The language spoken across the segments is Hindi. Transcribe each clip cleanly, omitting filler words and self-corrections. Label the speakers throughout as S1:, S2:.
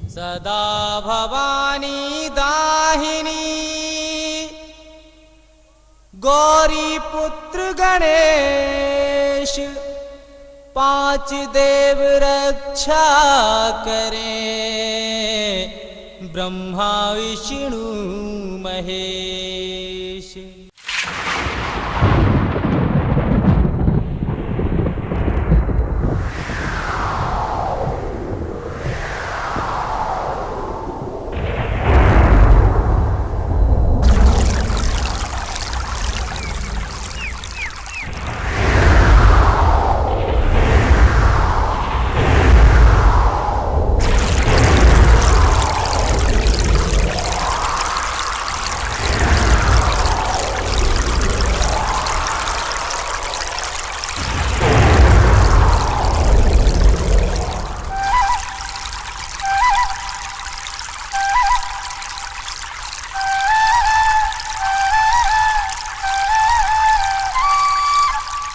S1: सदा भवानी दाहिनी गौरी पुत्र गणेश, पांच देव रक्षा करें, ब्रह्मा विष्णु महेश।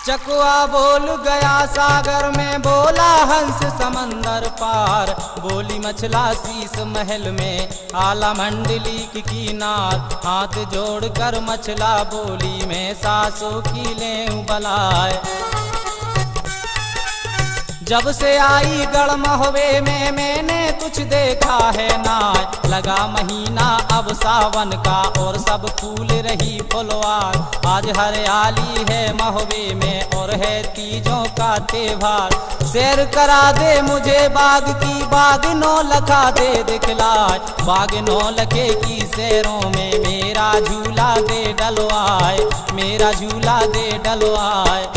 S1: चकवा बोल गया सागर में, बोला हंस समंदर पार, बोली मछला शीस महल में, आला मंडली की किनार, हाथ जोड़कर मछला बोली, मैं सासों की लें बलाए। जब से आई गढ़ महुए में मैंने कुछ देखा है ना, लगा महीना अब सावन का और सब फूल रही फुलवार, आज हरियाली है महुए में और है तीजों का त्योहार। सैर करा दे मुझे बाग की, बाग नौ लखा दे दिखलाए, बाग नौ लखे की सैरों में मेरा झूला दे डलवाए, मेरा झूला दे डलवाए।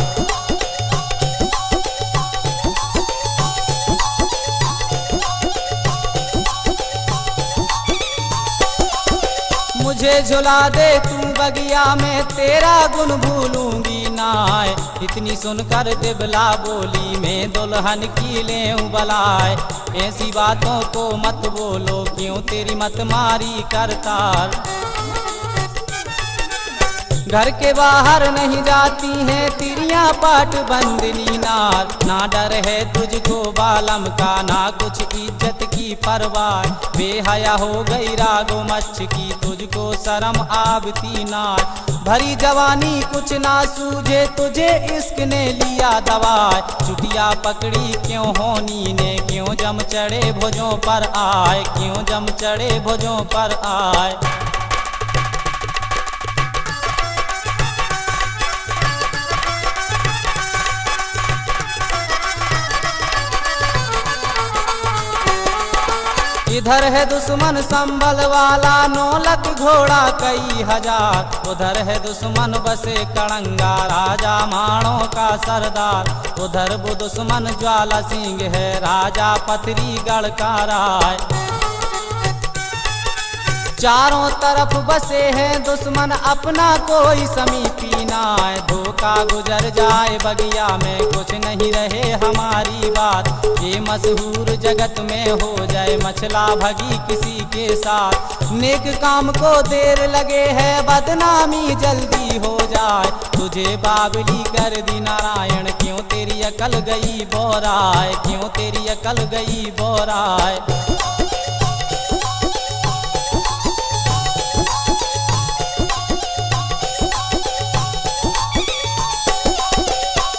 S1: मुझे झुला दे तू बगिया में, तेरा गुण भूलूंगी नाय, इतनी सुनकर दिबला बोली, मैं दुल्हन की लें बलाए। ऐसी बातों को मत बोलो, क्यों तेरी मत मारी करताल, घर के बाहर नहीं जाती हैं तिरियां पाट बंदनी नार, ना डर है तुझको बालम का, ना कुछ इज्जत की परवाह, बेहया हो गई रागो मच्छ की, तुझको शर्म आबती नार, भरी जवानी कुछ ना सूझे तुझे इश्क ने लिया दवाए, चुटिया पकड़ी क्यों होनी ने, क्यों जम चढ़े भुजों पर आए, क्यों जम चढ़े भुजों पर आए। इधर है दुश्मन संबल वाला, 9 लाख घोड़ा कई हजार, उधर है दुश्मन बसे कड़ंगा, राजा माणों का सरदार, उधर वो दुश्मन ज्वाला सिंह है, राजा पथरीगढ़ का राय। चारों तरफ बसे हैं दुश्मन, अपना कोई समीपी ना, धोखा गुजर जाए बगिया में, कुछ नहीं रहे हमारी बात, ये मशहूर जगत में हो जाए मछला भगी किसी के साथ, नेक काम को देर लगे है बदनामी जल्दी हो जाए, तुझे बावली कर दी नारायण, क्यों तेरी अकल गई बोराए, क्यों तेरी अकल गई बोराए।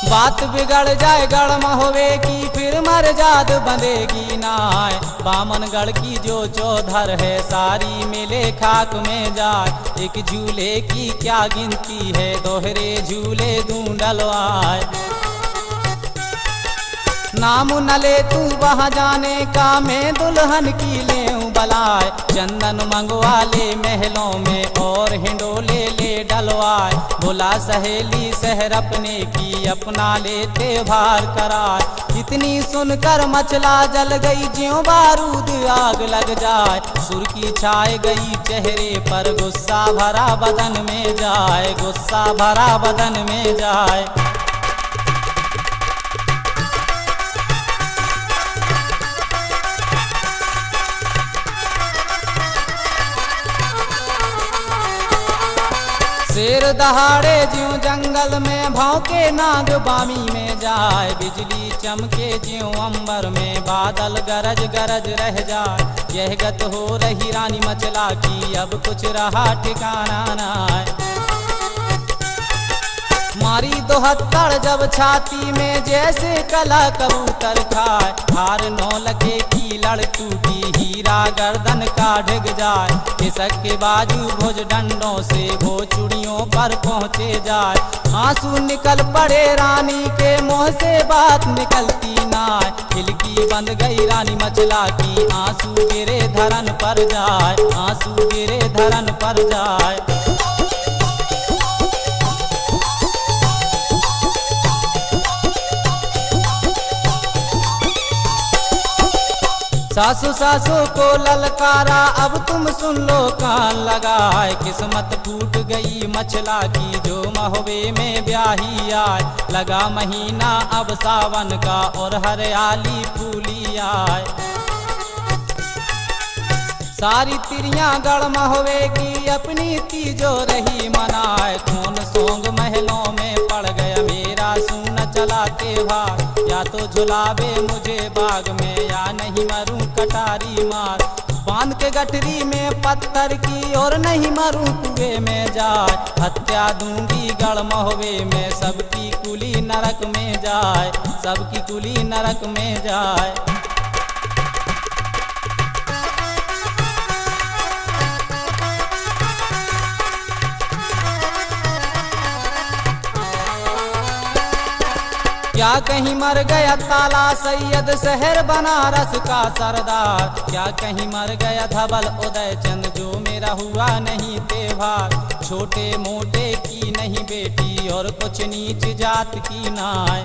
S1: बात बिगड़ जाए गढ़ महुए की, फिर मर्जाद बंधेगी नाय, बामनगढ़ की जो चौधर है सारी मिले खाक में जाए, एक झूले की क्या गिनती है, दोहरे झूले दूं डलवाए। नाम न ले तू वहाँ जाने का, मैं दुल्हन की लें बलाए, चंदन मंगवा ले महलों में और हिंडोले ले डलवाए, बुला सहेली शहर अपने की, अपना लेते भार कराए। इतनी सुनकर मचला जल गई, ज्यों बारूद आग लग जाए, सुर्खी छाए गई चेहरे पर, गुस्सा भरा बदन में जाए, गुस्सा भरा बदन में जाए। शेर दहाड़े ज्यों जंगल में भौंके नाग बामी में जाए, बिजली चमके ज्यों अंबर में बादल गरज गरज रह जाए। यह गत हो रही रानी मचला की, अब कुछ रहा ठिकाना ना। मारी दोहत्तर जब छाती में जैसे कला कबूतर खाए, हार नौ लखे की लड़ टूटी हीरा गर्दन का ढिग जाए। खिसक के बाजू भुज डंडों से वो चूड़ियों पर पहुँचे जाए। आंसू निकल पड़े रानी के मुँह से बात निकलती ना, खिलकी बंद गई रानी मचला की। आंसू गिरे धरन पर जाए, आंसू गिरे धरन पर जाए। सासू सासू को ललकारा, अब तुम सुन लो कान लगाए। किस्मत फूट गई मचला की, जो महुए में ब्याही आए। लगा महीना अब सावन का और हरियाली फूली आए। सारी तिरियां गढ़ महुए की अपनी तीजो रही मनाए। खून सोंग महलों में पड़ गया मेरा सून चला त्योहार। या तो झुलावे मुझे बाग में, या नहीं मरूं कटारी मार। बांध के गठरी में पत्थर की, और नहीं मरूं कुएं में जाए। हत्या दूंगी गढ़ महुए में, सबकी कुली नरक में जाए, सबकी कुली नरक में जाए। क्या कहीं मर गया ताला सैयद शहर बनारस का सरदार। क्या कहीं मर गया धवल उदय चंद, जो मेरा हुआ नहीं त्योहार। छोटे मोटे की नहीं बेटी, और कुछ नीच जात की नाय।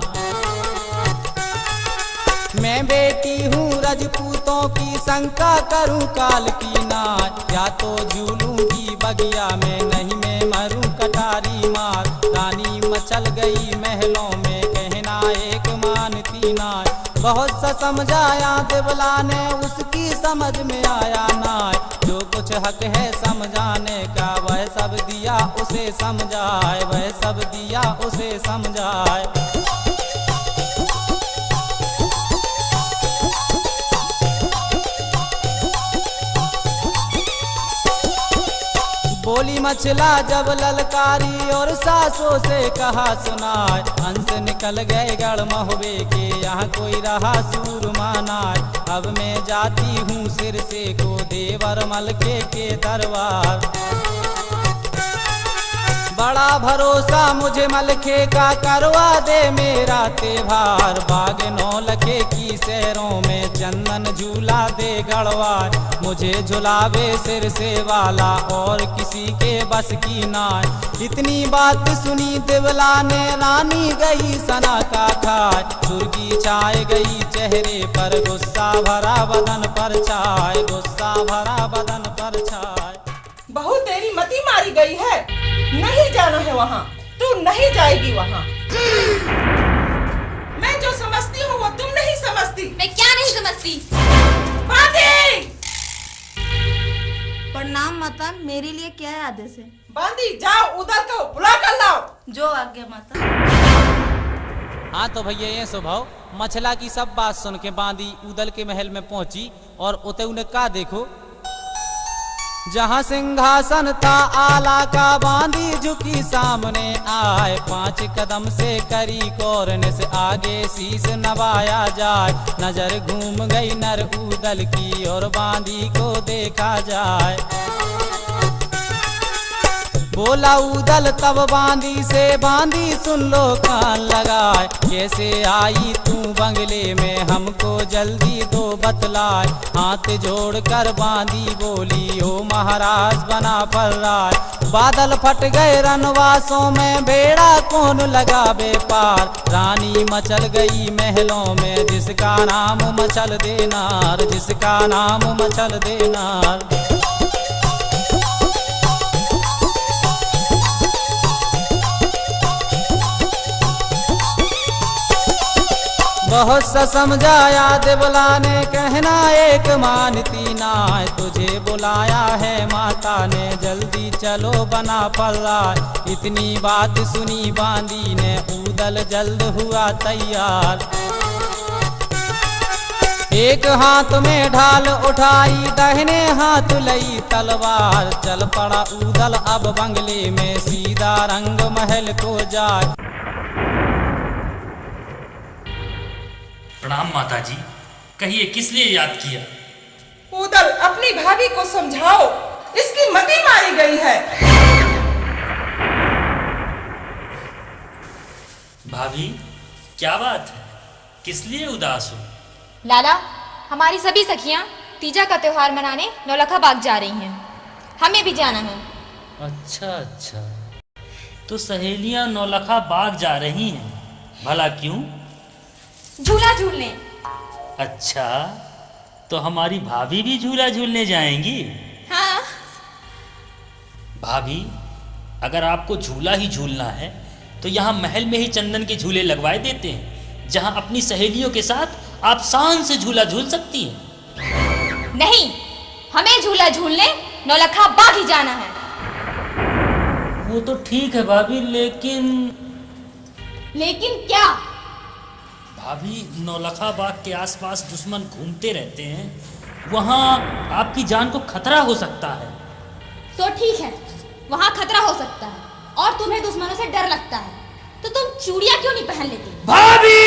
S1: मैं बेटी हूँ रजपूतों की, शंका करूँ काल की नाय। या तो झूलूंगी बगिया में, नहीं मैं मरूं कटारी मार। रानी मचल गई महलों में, कहना एक मानती नाय। बहुत सा समझाया देवला ने, उसकी समझ में आया नाय। जो कुछ हक है समझाने का, वह सब दिया उसे समझाए, वह सब दिया उसे समझाए। बोली मचला जब ललकारी, और सासों से कहा सुनाए। हंस निकल गए गढ़ महुए के, यहाँ कोई रहा सूरमा नाय। अब मैं जाती हूँ सिर से को, देवर मलके के दरबार। बड़ा भरोसा मुझे मलखे का, करवा दे मेरा त्योहार। बाग नौ लखे की सैरों में, चंदन झूला दे गढ़वार। मुझे झुलावे सिर से वाला, और किसी के बस की नाय। इतनी बात सुनी देवला ने, रानी गई सना का खाए। सुर्गी छाए गई चेहरे पर, गुस्सा भरा बदन पर छाए, गुस्सा भरा बदन पर छाए।
S2: बहू तेरी मती मारी गई है, नहीं जाना है वहाँ, तू नहीं जाएगी वहाँ। मैं जो समझती हूँ वो तुम नहीं समझती।
S3: मैं क्या नहीं समझती?
S2: बांधी!
S3: प्रणाम माता, मेरे लिए क्या है आदेश है?
S2: बांधी जाओ उधर को बुला कर लाओ।
S3: जो आज्ञा माता।
S1: हाँ तो भैया ये स्वभाव मछला की सब बात सुन के बांदी उदल के महल में पहुंची, और उते उन्हें का देखो, जहाँ सिंहासन था आला का, बांदी झुकी सामने आए। 5 कदम से करी कोरने से, आगे शीश नवाया जाए। नजर घूम गई नर उदल की, और बांदी को देखा जाए। बोला उदल तब बांदी से, बांदी सुन लो कान लगाए। कैसे आई तू बंगले में, हमको जल्दी दो बतलाए। हाथ जोड़ कर बांदी बोली, ओ महाराज बना फर्राय। बादल फट गए रनवासों में, बेड़ा कौन लगावे पार। रानी मचल गई महलों में, जिसका नाम मचल देनार, जिसका नाम मचल देनार। बहुत सा समझाया देवला ने कहना एक मानती ना, तुझे बुलाया है माता ने जल्दी चलो बना पल्ला। इतनी बात सुनी बांदी ने ऊदल जल्द हुआ तैयार। एक हाथ में ढाल उठाई दाहिने हाथ लई तलवार, चल पड़ा ऊदल अब बंगले में सीधा रंग महल को जाए।
S4: प्रणाम माता जी, कहिए किस लिए याद किया?
S2: ऊदल अपनी भाभी को समझाओ, इसकी मति मारी गई है।
S4: भाभी क्या बात है, किस लिए उदास हो?
S5: लाला, हमारी सभी सखियां तीजा का त्योहार मनाने नौलखा बाग जा रही हैं। हमें भी जाना है।
S4: अच्छा, तो सहेलियां नौलखा बाग जा रही हैं, भला क्यों?
S5: झूला झूलने।
S4: अच्छा, तो हमारी भाभी भी झूला झूलने जाएंगी?
S5: हाँ।
S4: भाभी, अगर आपको झूला ही झूलना है तो यहाँ महल में ही चंदन के झूले लगवाए देते हैं, जहाँ अपनी सहेलियों के साथ आप शान से झूला झूल सकती हैं।
S5: नहीं, हमें झूला झूलने नौलखा बाग ही जाना है।
S4: वो तो ठीक है भाभी,
S5: लेकिन क्या?
S4: भाभी, नौलखा बाग के आसपास दुश्मन घूमते रहते हैं, वहाँ आपकी जान को खतरा हो सकता है।
S5: तो ठीक है, वहाँ खतरा हो सकता है और तुम्हें दुश्मनों से डर लगता है, तो तुम चूड़ियाँ क्यों नहीं पहन लेती?
S4: भाभी!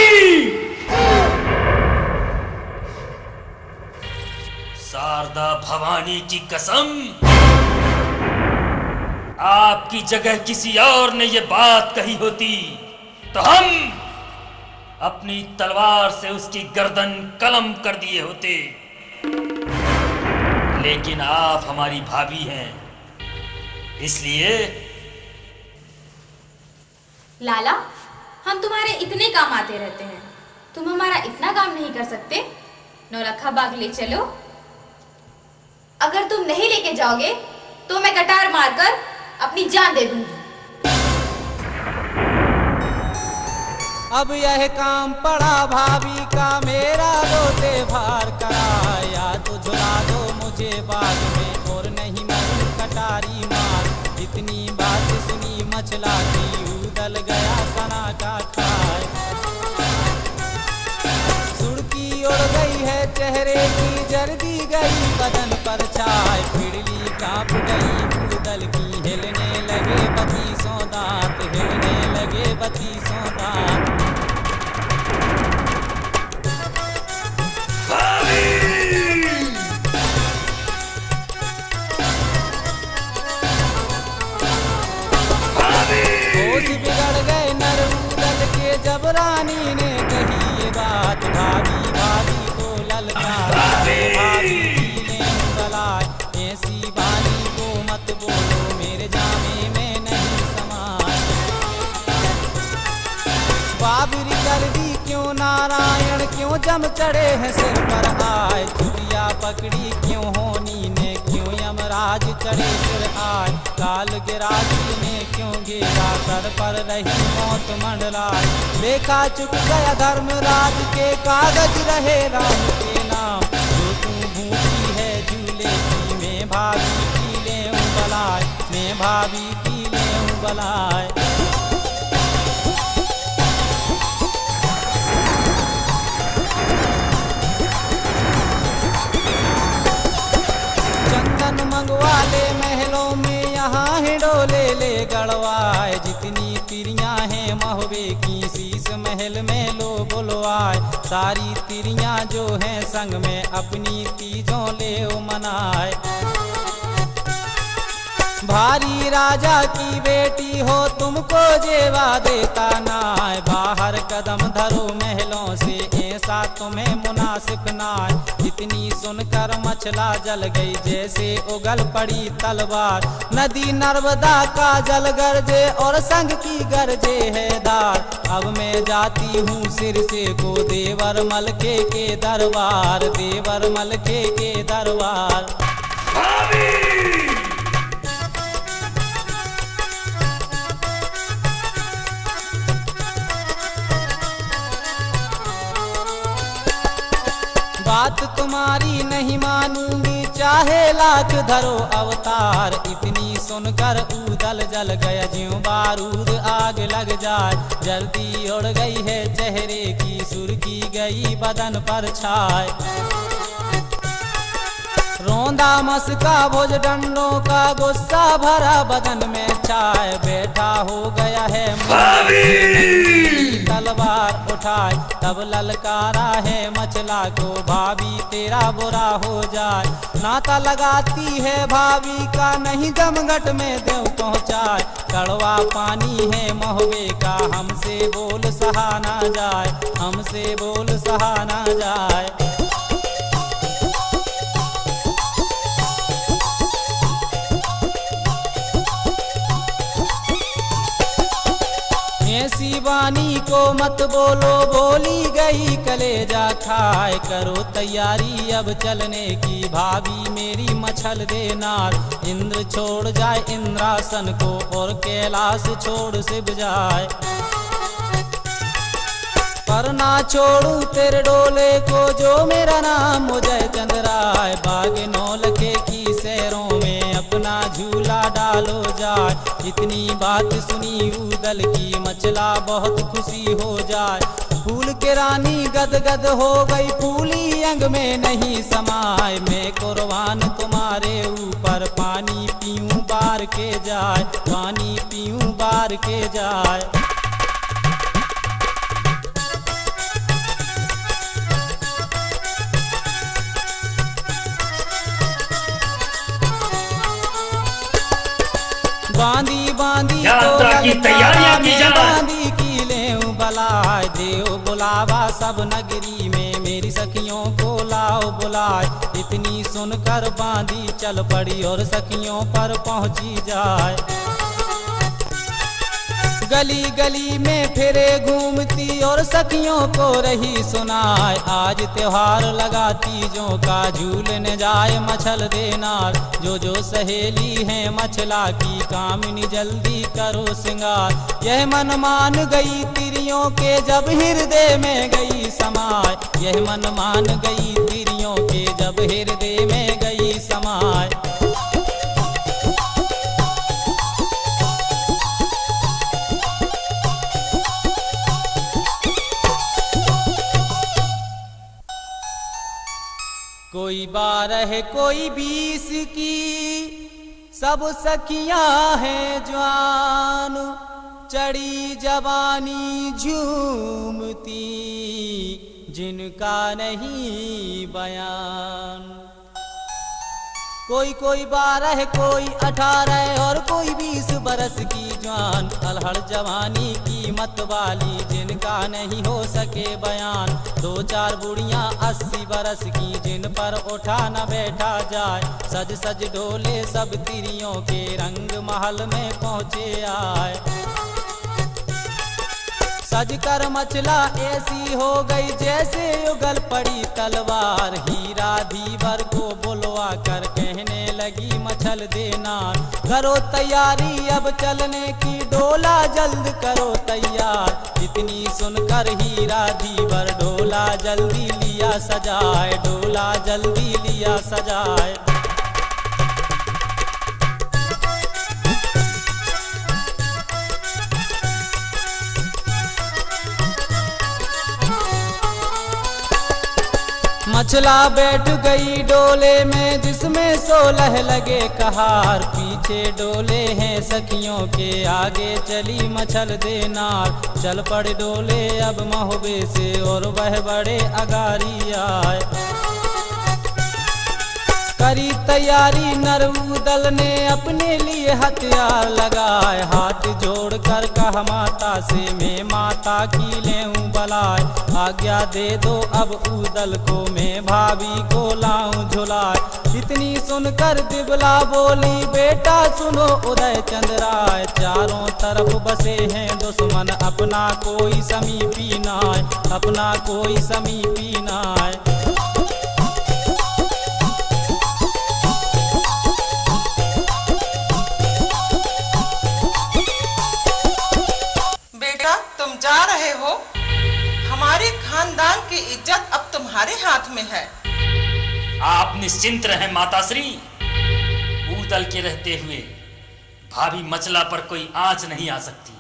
S4: शारदा भवानी की कसम, आपकी जगह किसी और ने ये बात कही होती तो हम अपनी तलवार से उसकी गर्दन कलम कर दिए होते, लेकिन आप हमारी भाभी हैं, इसलिए।
S5: लाला, हम तुम्हारे इतने काम आते रहते हैं, तुम हमारा इतना काम नहीं कर सकते? नौलखा बाग ले चलो। अगर तुम नहीं लेके जाओगे तो मैं कटार मारकर अपनी जान दे दूंगी।
S1: अब यह काम पड़ा भाभी का, मेरा रोते भार करा। या तो झुला दो मुझे बाग में और नहीं मरूं कटारी मार। इतनी बात सुनी मचला की उदल गया सना का खाए। सुर्खी उड़ गई है चेहरे की, जर्दी गई बदन पर छाए। पिड़ली कांप गई उदल की, हिलने लगे बत्तीसों दांत, हिलने लगे बत्तीसों दांत। होश बिगड़ गए नर उदल के जब रानी ने कही ये बात। भाभी भाभी को ललकार, भाभी ने बुलाए, ऐसी बानी को मत बोलो, मेरे जामे में नहीं समाए। बाबरी कर दी क्यों नारायण, क्यों जम चढ़े हैं सिर पर आए। चुरिया पकड़ी क्यों होनी ने, क्यों यमराज चढ़े सिर आए। काल गिरासी ने क्यों गिरा, सर पर रही मौत मंडराए। लेखा चुक गया धर्मराज के, कागज रहे राम के नाम। जो तू भूखी है झूले की, मैं भाभी की ले बलाए, मैं भाभी की ले बलाए। मंगवा ले महलों में, यहाँ हिडोले ले गड़वाए। जितनी तिरियां हैं महुबे की, शीश महल में लो बुलवाए। सारी तिरियां जो हैं संग में, अपनी तीजों ले मनाए। भारी राजा की बेटी हो, तुमको जेवा देता नाय। बाहर कदम धरो महलों से, ऐसा तुम्हें मुनासिब नाय। इतनी सुनकर मछला जल गई, जैसे उगल पड़ी तलवार। नदी नर्मदा का जल गरजे और संग की गरजे है धार। अब मैं जाती हूँ सिर से को, देवर मलके के दरबार, देवर मलके के दरबार। तुम्हारी नहीं मानूंगी, चाहे लाख धरो अवतार। इतनी सुनकर उदल जल गया ज्यों बारूद आग लग जाए। जल्दी उड़ गई है चेहरे की सुर्खी गई बदन पर छाए। रोंदा मस्का भुज डंडों का गुस्सा भरा बदन में छाए। बैठा हो गया है तलवार उठाए, तब ललकारा है मछला को, भाभी तेरा बुरा हो जाए। नाता लगाती है भाभी का, नहीं जमघट में देव पहुँचाए। कड़वा पानी है महुए का, हमसे बोल सहा ना जाए, हमसे बोल सहा ना जाए। ऐसी वाणी को मत बोलो, बोली गई कलेजा खाए। करो तैयारी अब चलने की, भाभी मेरी मछल देनार। इंद्र छोड़ जाए इंद्रासन को, और कैलाश छोड़ शिव जाए। पर ना छोड़ू तेरे डोले को, जो मेरा नाम उदय चंद्राय। बाग नौलखे की सैरों में अपना झूला डालो जाए। इतनी बात सुनी उदल की, मछला बहुत खुशी हो जाए। फूल के रानी गदगद हो गई, फूली अंग में नहीं समाए। मैं कुर्बान तुम्हारे ऊपर, पानी पीऊं बार के जाए, पानी पीऊं बार के जाए। बांधी बांधी
S4: यात्रा की तैयारियां की जाए।
S1: बांधी की लेऊं बलाए। देव बुलावा सब नगरी में, मेरी सखियों को लाओ बुलाए। इतनी सुनकर बांधी चल पड़ी, और सखियों पर पहुंची जाए। गली गली में फिरे घूमती, और सखियों को रही सुनाए। आज त्योहार लगाती जो का, झूलने जाए मछल देनार। जो जो सहेली है मछला की, कामिनी जल्दी करो सिंगार। यह मन मान गई तिरियों के, जब हृदय में गई समाए। यह मन मान गई तिरियों के, जब हृदय में गई समाए। कोई 12 कोई 20 की, सब सखियां हैं जवान। चढ़ी जवानी झूमती, जिनका नहीं बयान। कोई 12 कोई 18 और कोई 20 बरस की जवान। अलहड़ जवानी की मत वाली, जिनका नहीं हो सके बयान। 2-4 बुढ़ियां 80 बरस की, जिन पर उठा न बैठा जाए। सज सज डोले सब तिरियों के, रंग महल में पहुँचे आए। सज कर मछला ऐसी हो गई, जैसे युगल पड़ी तलवार। हीरा धीवर को बुलवा कर कहने लगी मछल देना। करो तैयारी अब चलने की, डोला जल्द करो तैयार। इतनी सुनकर हीरा धीवर डोला जल्दी लिया सजाए, डोला जल्दी लिया सजाए। मछला बैठ गई डोले में, जिसमें 16 लगे कहार। पीछे डोले हैं सखियों के, आगे चली मछल देनार। चल पड़े डोले अब महुबे से, और वह बड़े अगारी आए। करी तैयारी नरउदल ने, अपने लिए हथियार लगाए। हाथ जोड़ कर कहा माता से, मैं माता की लेऊं बलाए। आज्ञा दे दो अब उदल को, मैं भाभी को लाऊं झुलाए। इतनी सुनकर दिबला बोली, बेटा सुनो उदय चंद्राय। चारों तरफ बसे हैं दुश्मन, अपना कोई समीपी नाय, अपना कोई समीपी नाय।
S2: जा रहे हो, हमारे खानदान की इज्जत अब तुम्हारे हाथ में है।
S4: आप निश्चिंत रहें माताश्री। ऊदल के रहते हुए भाभी मचला पर कोई आंच नहीं आ सकती।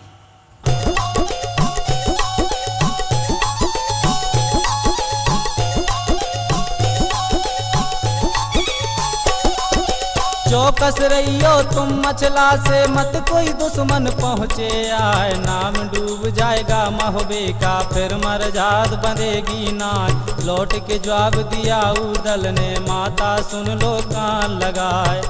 S1: चौकस रहियो तुम मचला से, मत कोई दुश्मन पहुँचे आए। नाम डूब जाएगा महोबे का, फिर मरजाद बंधेगी नाय। लौट के जवाब दिया ऊदल ने, माता सुन लो कान लगाए।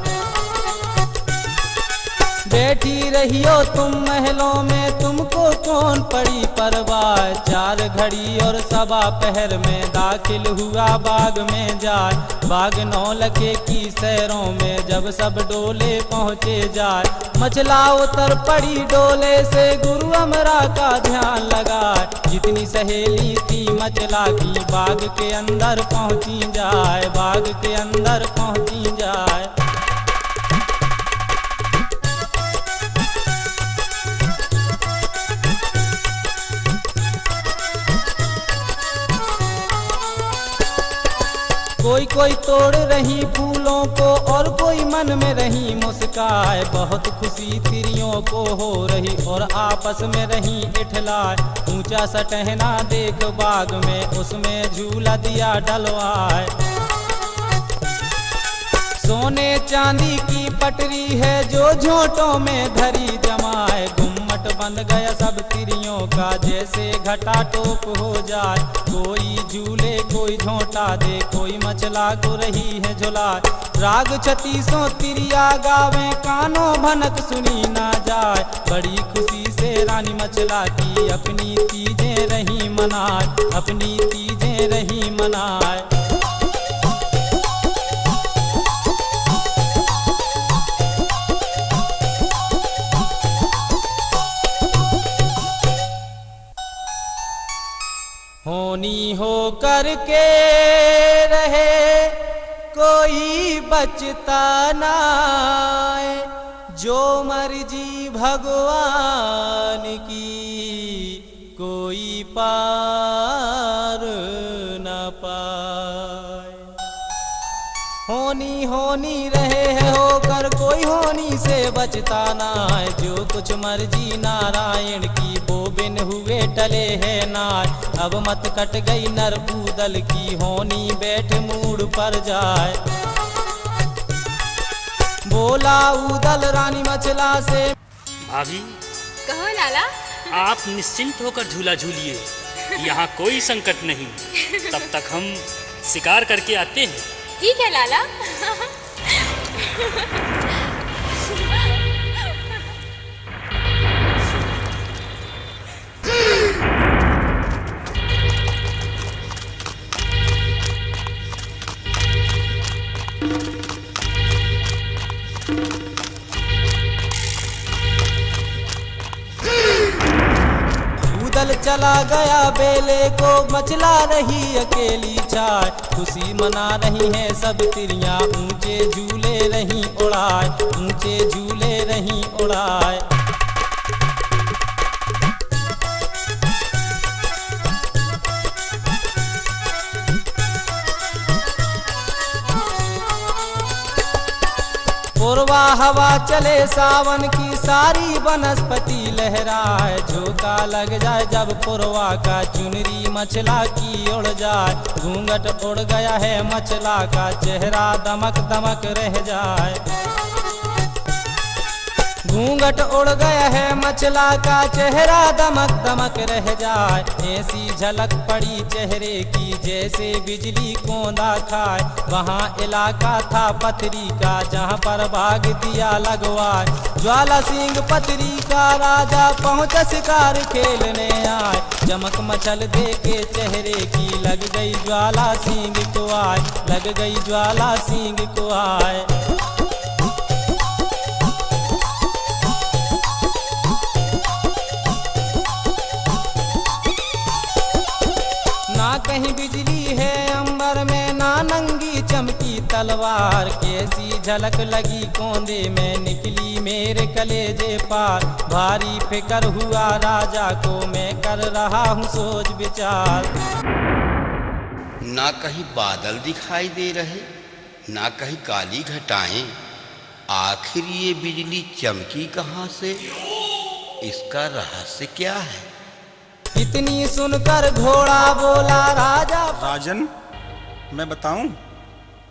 S1: बैठी रहियो तुम महलों में, तुमको कौन पड़ी परवाह। 4 घड़ी और 1.25 पहर में दाखिल हुआ बाग में जाए। बाग 9 लखे की सैरों में जब सब डोले पहुँचे जाए। मचला उतर पड़ी डोले से, गुरु अमरा का ध्यान लगाए। जितनी सहेली थी मचला की, बाग के अंदर पहुँची जाए, बाग के अंदर पहुँची जाए। कोई कोई तोड़ रही फूलों को, और कोई मन में रही मुस्काए। बहुत खुशी तिरियों को हो रही, और आपस में रही इठलाए। ऊंचा सा टहना देख बाग में, उसमें झूला दिया डलवाए। सोने चांदी की पटरी है जो झोंटों में धरी जमाए। गुम्मट बंद गया सब तिरियों का, जैसे घटा टोप हो जाए। कोई झूले कोई झोंटा दे, कोई मचला को रही है झुला। राग 36 तिरिया गावे, कानों भनक सुनी ना जाए। बड़ी खुशी से रानी मचला की, अपनी तीजें रही मनाए, अपनी तीजें रही मनाए। होनी हो करके रहे कोई बचता नाय, जो मर्जी भगवान की कोई पार न पाए। होनी होनी रहे है होकर, कोई होनी से बचता नाय। जो कुछ मर्जी नारायण की, वो बिन हुए टले है नाय। अब मत कट गई नर ऊदल की, होनी बैठ मूड पर जाए। बोला ऊदल रानी मचला से,
S4: भाभी
S5: कहो लाला।
S4: आप निश्चिंत होकर झूला झूलिए, यहाँ कोई संकट नहीं। तब तक हम शिकार करके आते हैं।
S5: ठीक है लाला।
S1: ऊदल चला गया बेले को, मचला रही अकेली छाए। खुशी मना रही है सब तिरियां, ऊंचे झूले रही उड़ाए, ऊंचे झूले रही उड़ाए। पूर्वा हवा चले सावन की, सारी वनस्पति लहराए। झोंका लग जाए जब पूर्वा का, चुनरी मचला की उड़ जाए। घूंघट उड़ गया है मचला का, चेहरा दमक दमक रह जाए। घूंघट उड़ गया है मचला का, चेहरा दमक दमक रह जाए। ऐसी झलक पड़ी चेहरे की, जैसे बिजली कोंदा खाए। वहाँ इलाका था पथरी का, जहाँ पर बाग दिया लगवाए। ज्वाला सिंह पथरी का राजा पहुँचा शिकार खेलने आए। चमक मचल दे के चेहरे की, लग गई ज्वाला सिंह को आए, लग गई ज्वाला सिंह को आए। कहीं बिजली है अंबर में, ना नंगी चमकी तलवार। कैसी झलक लगी कोंदे में, निकली मेरे कलेजे पार। भारी फिकर हुआ राजा को, मैं कर रहा हूँ सोच विचार।
S6: ना कहीं बादल दिखाई दे रहे, ना कहीं काली घटाएं। आखिर ये बिजली चमकी कहाँ से? इसका रहस्य क्या है?
S1: इतनी सुनकर घोड़ा बोला राजा।
S7: राजन, मैं बताऊं,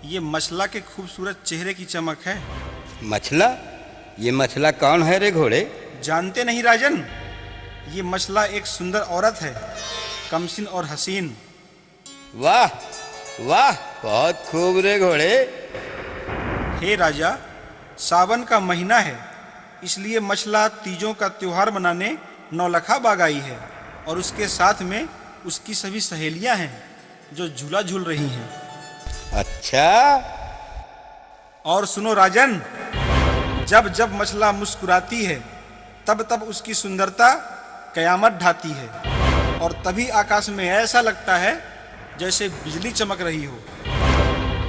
S7: ये मछला के खूबसूरत चेहरे की चमक है।
S6: मछला? ये मछला कौन है रे घोड़े?
S7: जानते नहीं राजन, ये मछला एक सुंदर औरत है, कमसिन और हसीन।
S6: वाह वाह, बहुत खूब रे घोड़े।
S7: हे राजा, सावन का महीना है, इसलिए मछला तीजों का त्योहार मनाने नौलखा बाग आई है और उसके साथ में उसकी सभी सहेलियां हैं जो झूला झूल रही हैं।
S6: अच्छा।
S7: और सुनो राजन, जब जब मछला मुस्कुराती है तब तब उसकी सुंदरता कयामत ढाती है और तभी आकाश में ऐसा लगता है जैसे बिजली चमक रही हो।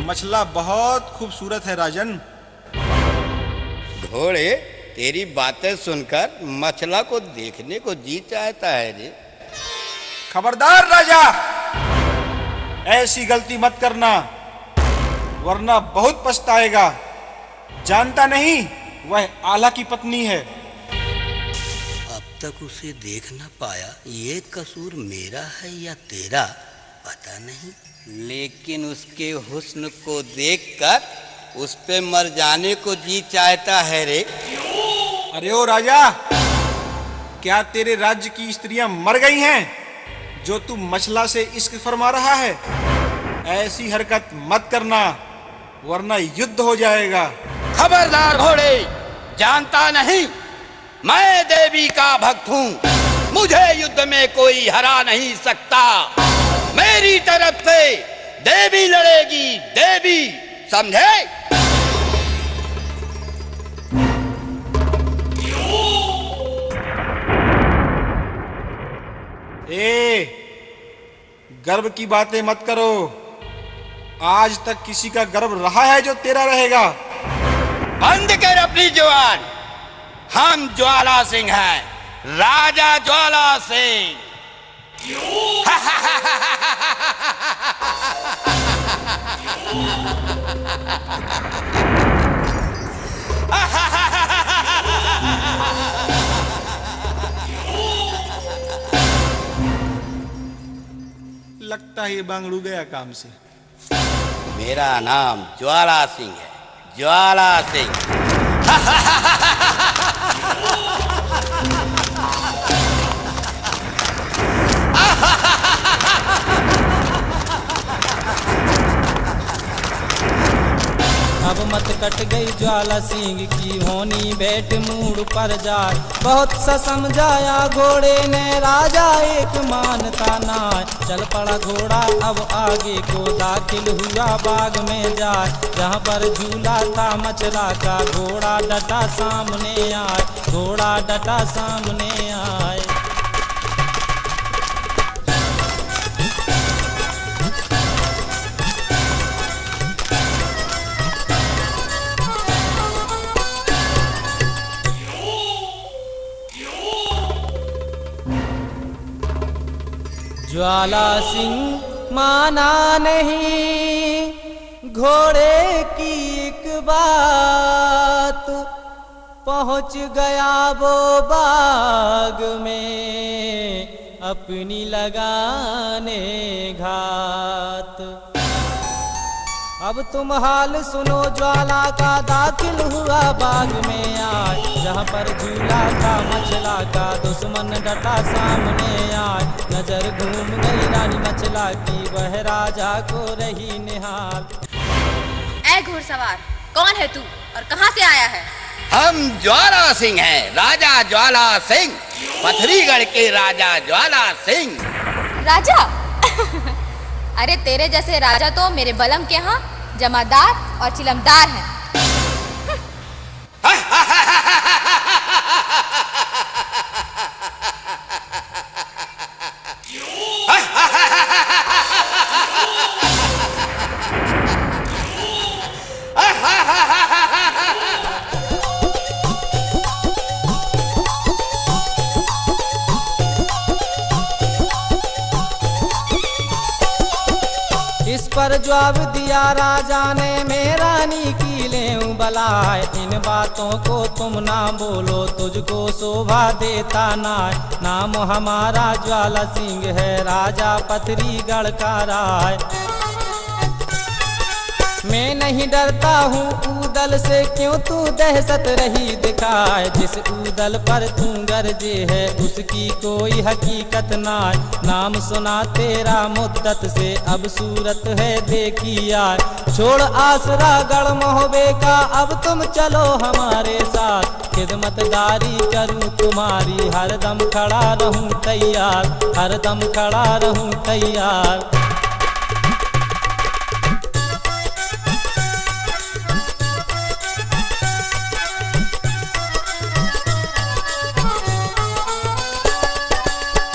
S7: मछला बहुत खूबसूरत है राजन।
S6: घोड़े, तेरी बातें सुनकर मछला को देखने को जी चाहता है रे।
S7: खबरदार राजा, ऐसी गलती मत करना वरना बहुत पछताएगा। जानता नहीं, वह आला की पत्नी है।
S6: अब तक उसे देख न पाया, ये कसूर मेरा है या तेरा पता नहीं, लेकिन उसके हुस्न को देखकर उस पे मर जाने को जी चाहता है रे।
S7: अरे ओ राजा, क्या तेरे राज्य की स्त्रियां मर गई हैं जो तू मछला से इश्क फरमा रहा है? ऐसी हरकत मत करना वरना युद्ध हो जाएगा।
S6: खबरदार घोड़े, जानता नहीं मैं देवी का भक्त हूँ, मुझे युद्ध में कोई हरा नहीं सकता। मेरी तरफ से देवी लड़ेगी, देवी, समझे?
S7: ए, गर्व की बातें मत करो। आज तक किसी का गर्व रहा है जो तेरा रहेगा?
S6: बंद कर अपनी जुबान। हम ज्वाला सिंह हैं, राजा ज्वाला सिंह।
S7: लगता है ये बांगड़ू गया काम से।
S6: मेरा नाम ज्वाला सिंह है, ज्वाला सिंह।
S1: अब मत कट गई ज्वाला सिंह की होनी बैठ मूड पर जाए। बहुत सा समझाया घोड़े ने, राजा एक मानता ना। चल पड़ा घोड़ा अब आगे को, दाखिल हुआ बाग में जाए। जहाँ पर झूला था मछला का, घोड़ा डटा सामने आए, घोड़ा डटा सामने आए। ज्वाला सिंह माना नहीं घोड़े की एक बात, पहुंच गया वो बाग में अपनी लगाने घात। अब तुम हाल सुनो ज्वाला का, दाखिल हुआ बाग में आए। जहाँ पर झूला था मछला का, दुश्मन डटा सामने आए। नजर घूम गई रानी मछला की, वह राजा को रही निहाल।
S5: ऐ घुड़सवार, कौन है तू और कहाँ से आया है?
S6: हम ज्वाला सिंह हैं, राजा ज्वाला सिंह, पथरीगढ़ के राजा ज्वाला सिंह।
S5: राजा? अरे तेरे जैसे राजा तो मेरे बलम के यहाँ जमादार और चिलमदार हैं।
S1: इस पर पर जवाब दिया राजा ने, मैं रानी की लेऊं बलाय। इन बातों को तुम ना बोलो, तुझको शोभा देता ना। नाम हमारा ज्वाला सिंह है, राजा पथरीगढ़ का राय। मैं नहीं डरता हूँ ऊदल से, क्यों तू दहशत रही दिखाए। जिस ऊदल पर तू गरजे है, उसकी कोई हकीकत ना। नाम सुना तेरा मुद्दत से, अब सूरत है देखी यार। छोड़ आसरा गढ़ मोहबे का, अब तुम चलो हमारे साथ। खिदमतदारी करूँ तुम्हारी, हरदम खड़ा रहूँ तैयार, हरदम खड़ा रहूँ तैयार।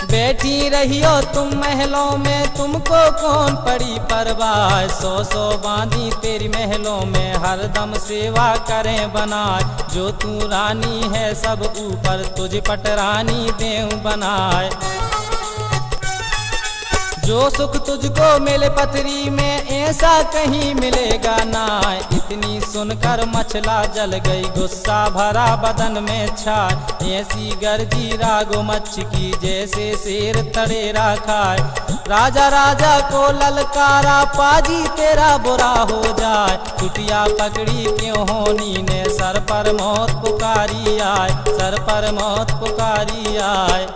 S1: बैठी रहियो तुम महलों में, तुमको कौन पड़ी परवाह। सौ सौ बांधी तेरी महलों में, हरदम सेवा करें बनाए। जो तू रानी है सब ऊपर, तुझ पटरानी देऊं बनाए। जो सुख तुझको मिले पथरी में, ऐसा कहीं मिलेगा ना। इतनी सुनकर मछला जल गई, गुस्सा भरा बदन में छाए। ऐसी गर्जी रागो मच्छ की, जैसे शेर तड़ेरा खाए। राजा राजा को ललकारा, पाजी तेरा बुरा हो जाए। चुटिया पकड़ी क्यों होनी ने, सर पर मौत पुकारी आए, सर पर मौत पुकारी आए।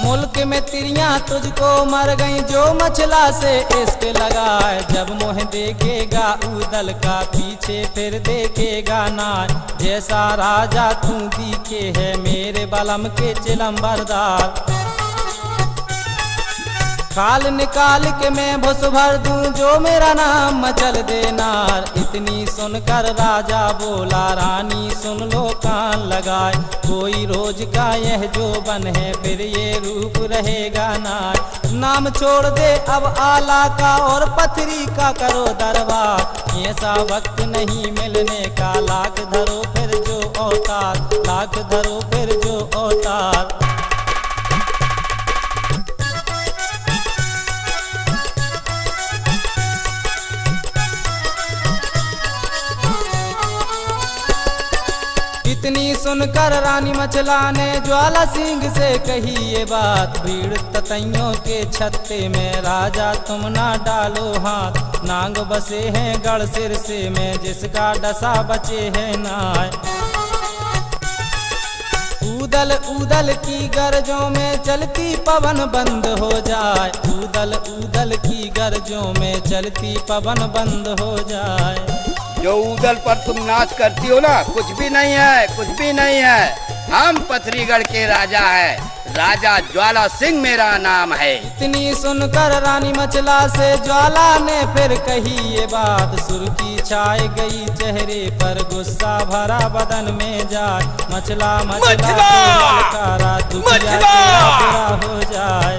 S1: मुल्क में तिरियां तुझको मर गई, जो मछला से इश्क लगाए। जब मुँह देखेगा ऊदल का, पीछे फिर देखेगा ना। जैसा राजा तू दिखे है, मेरे बलम के चिलम्बरदार। खाल निकाल के मैं भुस भर दूं, जो मेरा नाम मचल देनार। इतनी सुनकर राजा बोला, रानी सुन लो कान लगाए। कोई रोज का यह जो बन है, फिर ये रूप रहेगा ना। नाम छोड़ दे अब आला का, और पथरी का करो दरबार। ऐसा वक्त नहीं मिलने का, लाख धरो फिर जो अवतार, लाख धरो फिर जो अवतार। इतनी सुनकर रानी मछला ने ज्वाला सिंह से कही ये बात। भीड़ ततैयों के छत्ते में, राजा तुम ना डालो हाथ। नांग बसे हैं गढ़ सिर से में, जिसका डसा बचे है नाय। ऊदल ऊदल की गरजों में, चलती पवन बंद हो जाए। ऊदल ऊदल की गरजों में, चलती पवन बंद हो जाए।
S6: जो ऊदल पर तुम नाच करती हो ना, कुछ भी नहीं है, कुछ भी नहीं है। हम पथरीगढ़ के राजा है, राजा ज्वाला सिंह मेरा नाम है।
S1: इतनी सुनकर रानी मछला से ज्वाला ने फिर कही ये बात। सुर्खी छाए गई चेहरे पर, गुस्सा भरा बदन में जाए। मछला मछला ललकारा, दुखिया तेरा बुरा हो जाए।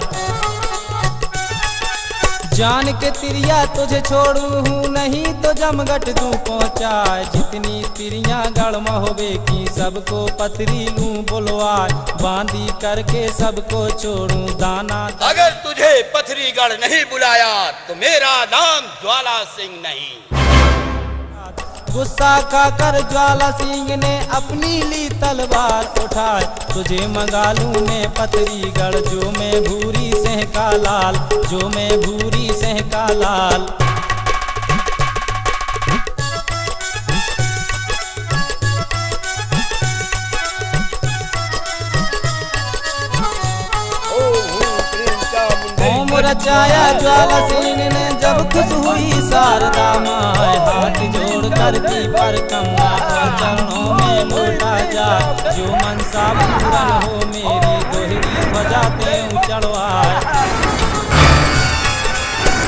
S1: जान के तिरिया तुझे छोड़ू हूँ, नहीं तो जमगट दूं पहुँचाए। जितनी तिरियां गढ़ महोबे की, सबको पथरी लूं बुलवाए। बांधी करके सबको छोड़ूं दाना।
S6: अगर तुझे पथरीगढ़ नहीं बुलाया, तो मेरा नाम ज्वाला सिंह नहीं।
S1: गुस्सा खाकर ज्वाला सिंह ने अपनी ली तलवार उठाए। तुझे मंगा लूं मैं पथरीगढ़, जो मैं भूरी सिंह का लाल, जो मैं भूरी सिंह का लाल। ओम रचाया ज्वाला सिंह ने, जब खुश हुई शारदा माए। हाथ जोड़ करती पर कमला, और चरणों में लौटा जाए। जो मनसा पूरन हो मेरी, दोहरी ध्वजा तें चढ़वाए।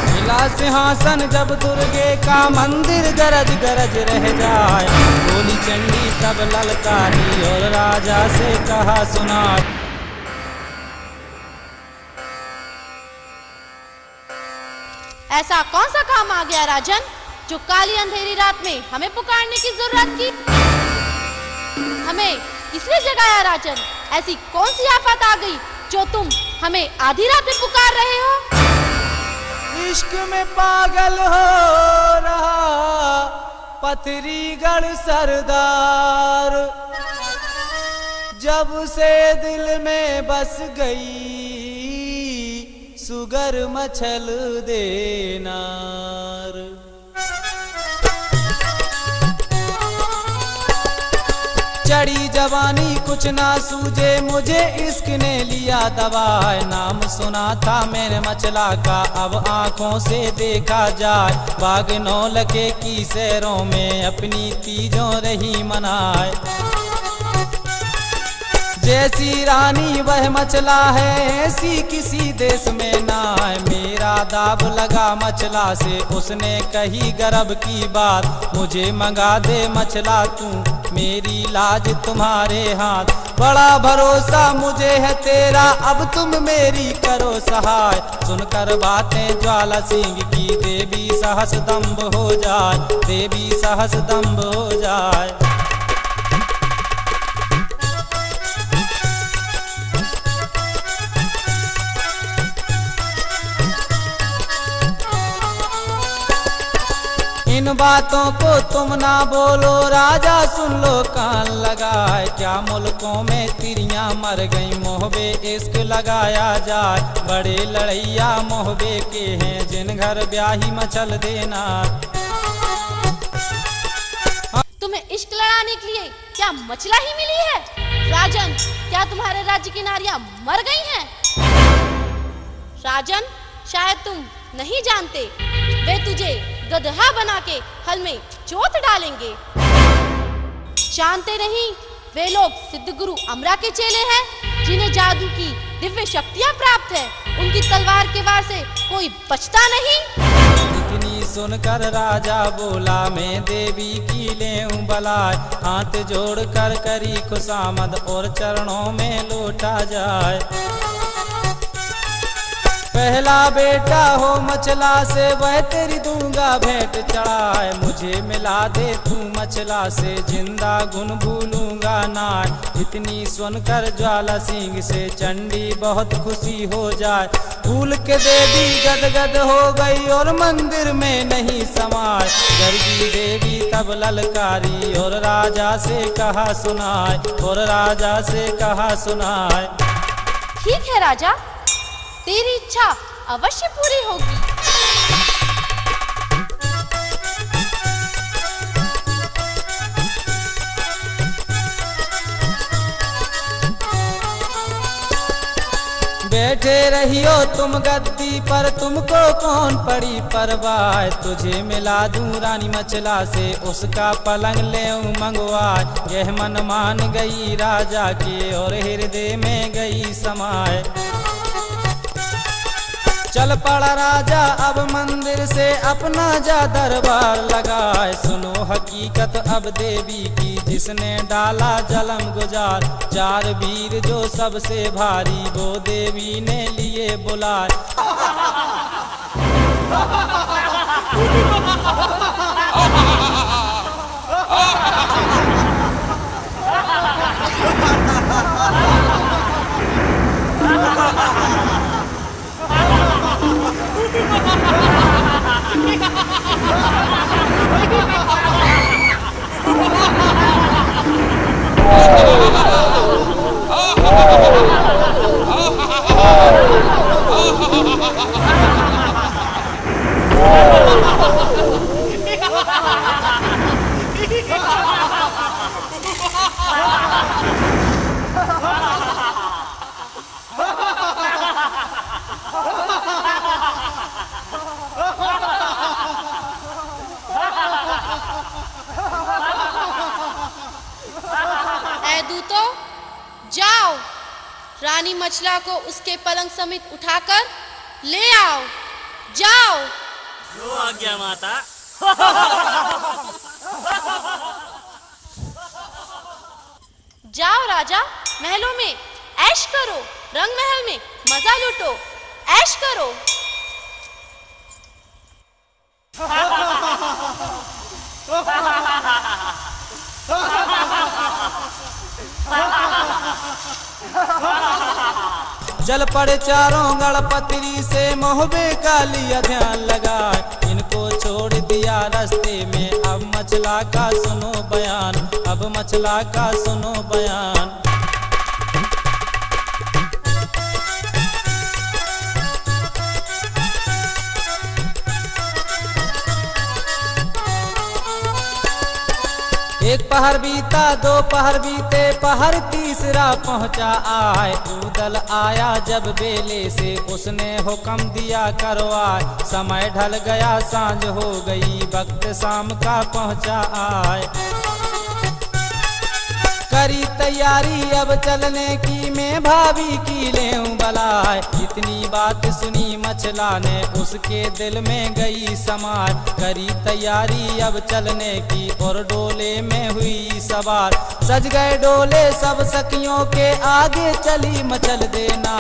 S1: मिला सिंहासन जब दुर्गे का, मंदिर गरज गरज रह जाए। बोली चंडी तब ललकारी, और राजा से कहा सुना।
S8: ऐसा कौन सा काम आ गया राजन, जो काली अंधेरी रात में हमें पुकारने की जरूरत की? हमें किसने जगाया राजन? ऐसी कौन सी आफत आ गई जो तुम हमें आधी रात में पुकार रहे हो?
S1: इश्क में पागल हो रहा पथरीगढ़ सरदार, जब से दिल में बस गई सुगर मछल देनार। चढ़ी जवानी कुछ ना सूझे मुझे, इश्क ने लिया दबाए। नाम सुना था मैंने मचला का, अब आंखों से देखा जाए। बाग नौलखे की सैरों में अपनी तीजों रही मनाए। जैसी रानी वह मचला है, ऐसी किसी देश में ना है। मेरा दाब लगा मचला से, उसने कही गर्भ की बात। मुझे मंगा दे मचला तू, मेरी लाज तुम्हारे हाथ। बड़ा भरोसा मुझे है तेरा, अब तुम मेरी करो सहाय। सुनकर बातें ज्वाला सिंह की, देवी सहस दम्भ हो जाए, देवी सहस दम्भ हो जाए। इन बातों को तुम ना बोलो राजा, सुन लो कान लगाए। क्या मुल्कों में तिरियां मर गई, मोहबे इश्क लगाया जाए। बड़े लड़ैया मोहबे के हैं, जिन घर ब्याही मचल देना।
S8: तुम्हें इश्क लड़ाने के लिए क्या मचला ही मिली है? राजन, क्या तुम्हारे राज्य की नारियां मर गई हैं? राजन, शायद तुम नहीं जानते, वे तुझे गदहा बना के हल में चोट डालेंगे। जानते नहीं, वे लोग सिद्ध गुरु अमरा के चेले हैं, जिन्हें जादू की दिव्य शक्तियां प्राप्त है। उनकी तलवार के वार से कोई बचता नहीं।
S1: इतनी सुनकर राजा बोला, मैं देवी की लेऊं बलाय। हाथ जोड़ कर करी खुशामद, और चरणों में लौटा जाए। पहला बेटा हो मचला से, वह तेरी दूंगा भेंट चढ़ाए। मुझे मिला दे तू मचला से, जिंदा गुन भूलूंगा ना। इतनी सुनकर ज्वाला सिंह से चंडी बहुत खुशी हो जाए। फूल के देवी गदगद हो गई और मंदिर में नहीं समाए। गर्गी देवी तब ललकारी और राजा से कहा सुनाए, और राजा से कहा सुनाए।
S8: ठीक है राजा, तेरी इच्छा अवश्य पूरी होगी।
S1: बैठे रहियो तुम गद्दी पर, तुमको कौन पड़ी परवाह। तुझे मिला दूं रानी मचला से, उसका पलंग ले मंगवाए। यह मन मान गई राजा के, और हृदय में गई समाए। चल पड़ा राजा अब मंदिर से, अपना जा दरबार लगाए। सुनो हकीकत अब देवी की, जिसने डाला जलम गुजार। चार वीर जो सबसे भारी, वो देवी ने लिए बुलाए।
S8: दूतो, जाओ रानी मचला को उसके पलंग समेत उठाकर ले आओ। जाओ।
S4: जो आज्ञा माता।
S8: जाओ राजा, महलों में ऐश करो, रंग महल में मजा लूटो, ऐश करो।
S1: चल पड़े चारों गणपति से मोहबे का लिया ध्यान लगाए, इनको छोड़ दिया रास्ते में। अब मचला का सुनो बयान, अब मचला का सुनो बयान। एक पहर बीता, दो पहर बीते, पहर तीसरा पहुंचा आए। उदल आया जब बेले से, उसने हुक्म दिया करवाए। समय ढल गया, सांझ हो गई, वक्त शाम का पहुंचा आए। करी तैयारी अब चलने की, मैं भाभी की लेऊं बलाए। इतनी बात सुनी मछला ने, उसके दिल में गई समार। करी तैयारी अब चलने की, और डोले में हुई सवार। सज गए डोले सब सखियों के, आगे चली मचल देना।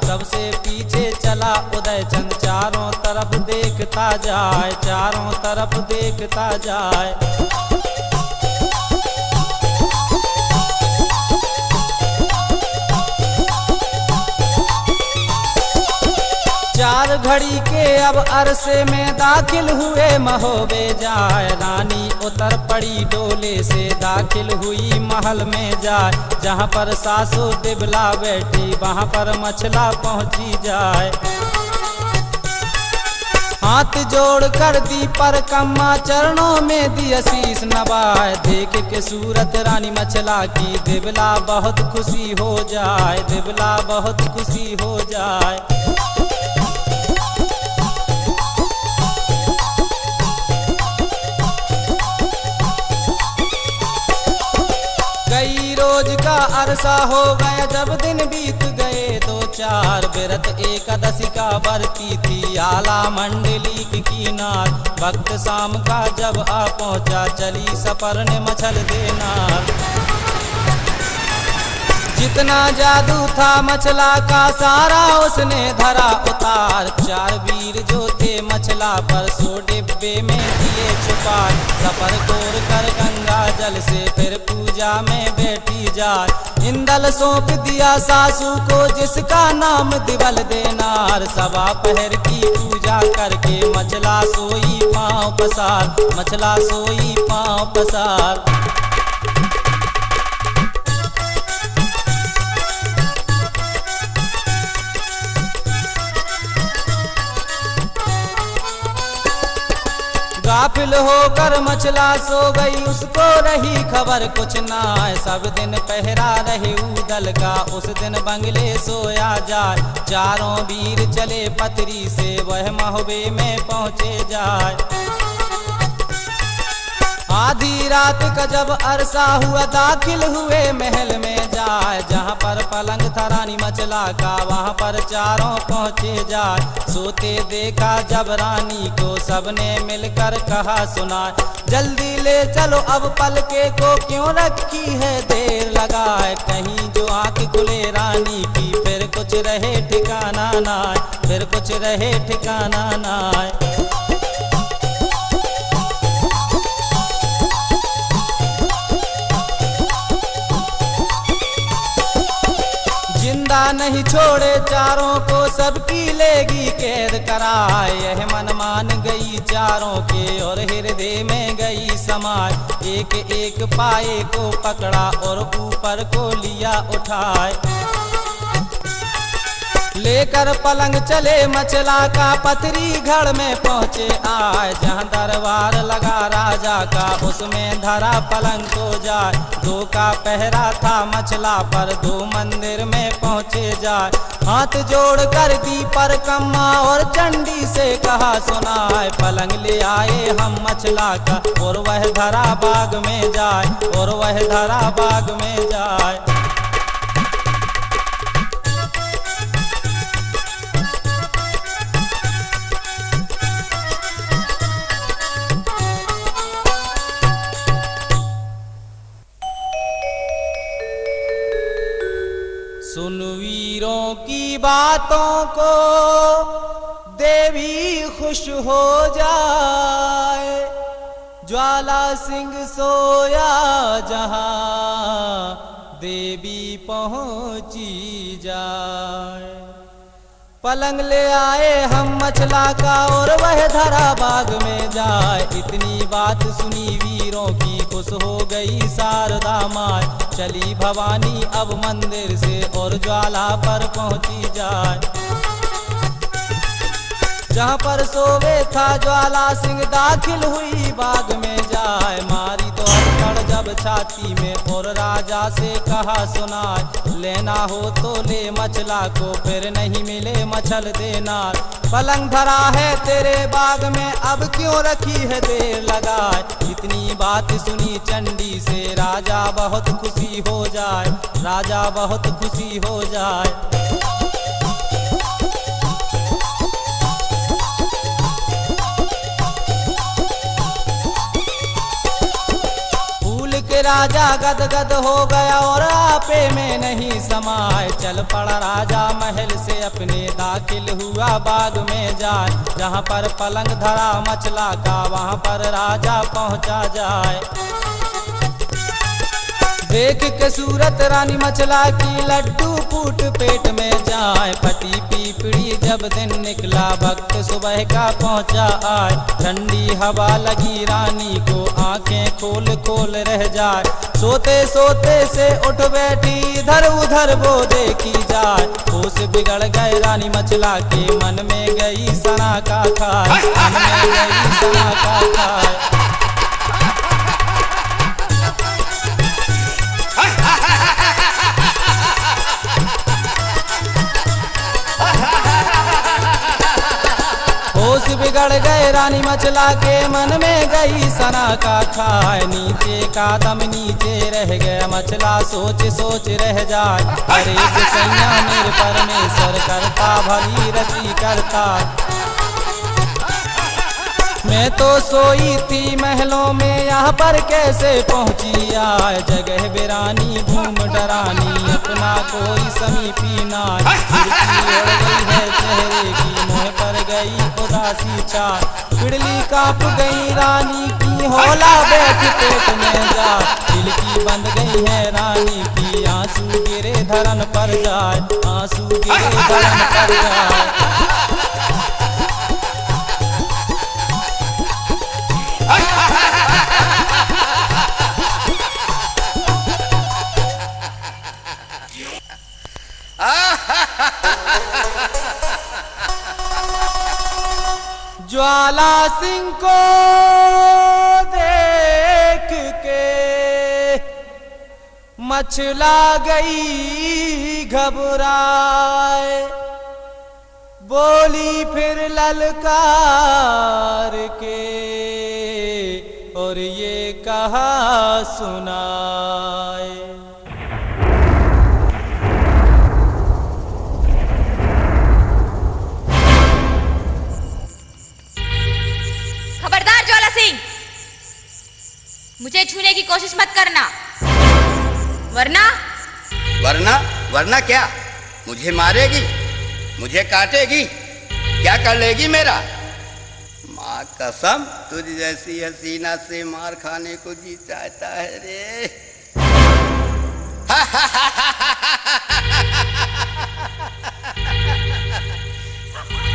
S1: सबसे पीछे चला उदय चंद, चारों तरफ देखता जाए, चारों तरफ देखता जाए। चार घड़ी के अब अरसे में दाखिल हुए महोबे जाए। रानी उतर पड़ी डोले से, दाखिल हुई महल में जाए। जहाँ पर सासू दिबला बैठी, वहाँ पर मछला पहुँची जाए। हाथ जोड़ कर दी पर कम्मा, चरणों में दी शीश नवाए। देख के सूरत रानी मछला की, दिबला बहुत खुशी हो जाए, दिबला बहुत खुशी हो जाए। कई रोज का अरसा हो गया, जब दिन बीत गए दो चार। व्रत एकादशी का बरती थी, आला मंडली की किनार। वक्त शाम का जब आ पहुंचा, चली सफर ने मछल देना। जितना जादू था मछला का, सारा उसने धरा उतार। चार वीर जो थे मछला पर, सो डिब्बे में दिए छुपा। सफर तोड़ कर गंगा जल से, फिर पूजा में बैठी जाए। इंदल सौंप दिया सासू को, जिसका नाम दिवल देनार। सवा पहर की पूजा करके, मछला सोई पाँव पसार, मछला सोई पाँव पसार। गाफिल होकर मछला सो गई, उसको रही खबर कुछ ना। सब दिन पहरा रहे उदल का, उस दिन बंगले सोया जाए। चारों वीर चले पतरी से, वह महोबे में पहुँचे जाए। आधी रात का जब अरसा हुआ, दाखिल हुए महल में जाए। जहाँ पर पलंग था रानी मछला का, वहाँ पर चारों पहुँचे जाए। सोते देखा जब रानी को, सबने मिलकर कहा सुना। जल्दी ले चलो अब पलके को, क्यों रखी है देर लगाए। कहीं जो आँख खुले रानी की, फिर कुछ रहे ठिकाना ना, फिर कुछ रहे ठिकाना ना। जिंदा नहीं छोड़े चारों को, सबकी लेगी कैद कराए। यह मन मान गई चारों के, और हृदय में गई समाए। एक एक पाए को पकड़ा, और ऊपर को लिया उठाए। लेकर पलंग चले मछला का, पथरी घर में पहुँचे आए। जहाँ दरबार लगा राजा का, उसमें धरा पलंग को जाए। दो का पहरा था मछला पर, दो मंदिर में पहुँचे जाए। हाथ जोड़ कर दी पर कम्मा, और चंडी से कहा सुनाए। पलंग ले आए हम मछला का, और वह धरा बाग में जाए, और वह धरा बाग में जाए। सुन वीरों की बातों को, देवी खुश हो जाए। ज्वाला सिंह सोया जहां, देवी पहुंची जाए। पलंग ले आए हम मचला का और वह धरा बाग में जाए। इतनी बात सुनी वीरों की खुश हो गई शारदा माय। चली भवानी अब मंदिर से और ज्वाला पर पहुंची जाए। जहाँ पर सोवे था ज्वाला सिंह दाखिल हुई बाग में जाए। मारी तो हथकड़ जब छाती में और राजा से कहा सुनाए। लेना हो तो ले मचला को फिर नहीं मिले मछल देना। पलंग धरा है तेरे बाग में अब क्यों रखी है देर लगाए। इतनी बात सुनी चंडी से राजा बहुत खुशी हो जाए। राजा बहुत खुशी हो जाए। राजा गदगद हो गया और आपे में नहीं समाए। चल पड़ा राजा महल से अपने दाखिल हुआ बाग में जाए। जहाँ पर पलंग धरा मचला का वहाँ पर राजा पहुँचा जाए। देख के सूरत रानी मचला की लड्डू फूट पेट में जाए। फटी पीपड़ी जब दिन निकला वक्त सुबह का पहुंचा आए। ठंडी हवा लगी रानी को आंखें खोल खोल रह जाए। सोते सोते से उठ बैठी इधर उधर वो देखी जाए। होश बिगड़ गए रानी मचला के मन में गई सना का खाए। मन में गई सना का खाए। होश बिगड़ गए रानी मचला के मन में गई सना का खाए। नीचे का दम नीचे रह गया मचला सोच सोच रह जाए। अरे सैया मेरे परमेश्वर करता भली रति करता। मैं तो सोई थी महलों में यहाँ पर कैसे पहुँची आए। जगह बिरानी भूम डरानी अपना कोई समीपी ना। खिड़की उड़ गई है चेहरे की मुँह पर गई उदासी छाए। पिड़ली कांप गई रानी की होला बैठ पेट में जा। दिल की बंद गई है रानी की आंसू गिरे धरन पर जाए। आंसू गिरे धरन पर जाए। ज्वाला सिंह को देख के मचला गई घबराए। बोली फिर ललकार के और ये कहा सुनाए।
S5: खबरदार ज्वाला सिंह, मुझे छूने की कोशिश मत करना वरना
S6: वरना क्या? मुझे मारेगी, मुझे काटेगी, क्या कर लेगी मेरा? माँ कसम तुझ जैसी हसीना से मार खाने को जी चाहता है रे।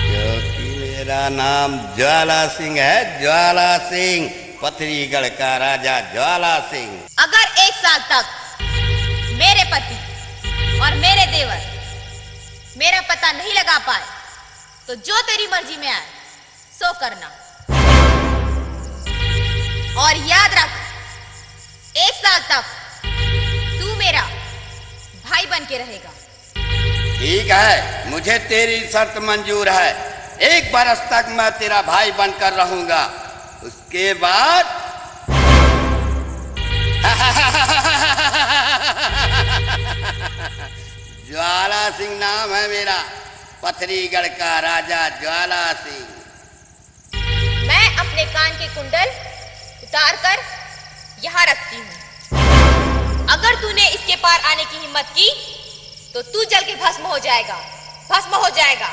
S6: क्योंकि मेरा नाम ज्वाला सिंह है। ज्वाला सिंह, पथरीगढ़ का राजा ज्वाला सिंह।
S5: अगर 1 साल तक मेरे पति और मेरे देवर मेरा पता नहीं लगा पाए तो जो तेरी मर्जी में आए सो करना। और याद रख, 1 साल तक तू मेरा भाई बन के रहेगा।
S6: ठीक है, मुझे तेरी शर्त मंजूर है। 1 बरस तक मैं तेरा भाई बनकर रहूंगा, उसके बाद ज्वाला सिंह नाम है मेरा, पथरीगढ़ का राजा ज्वाला सिंह।
S5: मैं अपने कान के कुंडल उतार कर यहाँ रखती हूँ। अगर तूने इसके पार आने की हिम्मत की तो तू जल के भस्म हो जाएगा, भस्म हो जाएगा।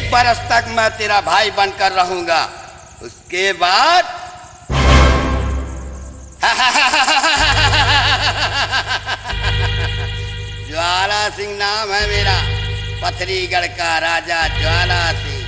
S6: 1 बरस तक मैं तेरा भाई बनकर रहूंगा, उसके बाद ज्वाला सिंह नाम है मेरा, पथरीगढ़ का राजा ज्वाला सिंह।